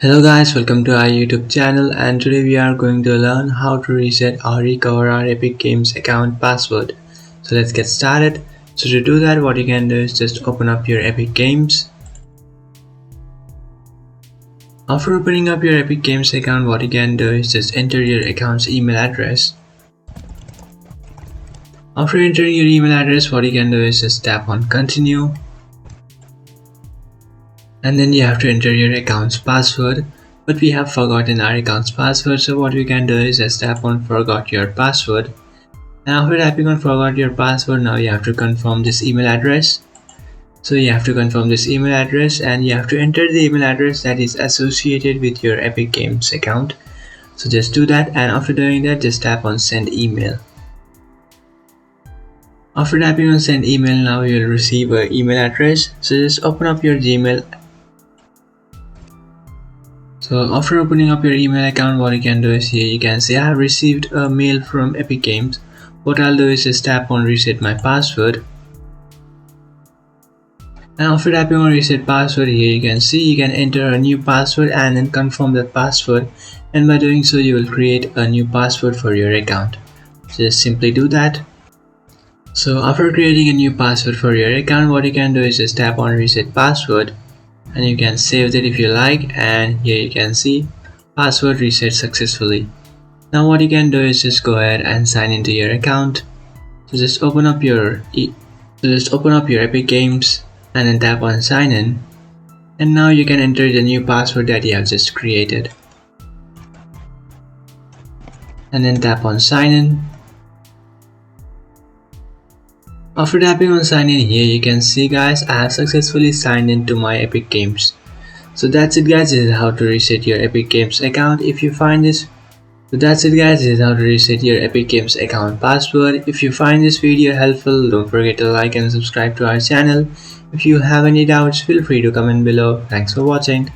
Hello guys, welcome to our YouTube channel, and today we are going to learn how to reset or recover our Epic Games account password. So let's get started. So to do that, what you can do is just open up your Epic Games. After opening up your Epic Games account, what you can do is just enter your account's email address. After entering your email address, what you can do is just tap on continue. And then you have to enter your account's password, but we have forgotten our account's password, so what we can do is just tap on forgot your password. And after tapping on forgot your password, now you have to confirm this email address. So you have to confirm this email address and you have to enter the email address that is associated with your Epic Games account. So just do that, and after doing that, just tap on send email. After tapping on send email, now you will receive an email address. So just open up your Gmail. So after opening up your email account, what you can do is here you can see I have received a mail from Epic Games. What I'll do is just tap on reset my password. And after tapping on reset password, here you can see you can enter a new password and then confirm that password, and by doing so you will create a new password for your account. Just simply do that. So after creating a new password for your account, what you can do is just tap on reset password. And you can save that if you like, and here you can see password reset successfully. Now what you can do is just go ahead and sign into your account. So just open up your Epic Games and then tap on sign in, and now you can enter the new password that you have just created and then tap on sign in. After tapping on sign in, here you can see guys, I have successfully signed into my Epic Games. So that's it guys, this is how to reset your Epic Games account. If you find this That's it guys, this is how to reset your Epic Games account password. If you find this video helpful, don't forget to like and subscribe to our channel. If you have any doubts, feel free to comment below. Thanks for watching.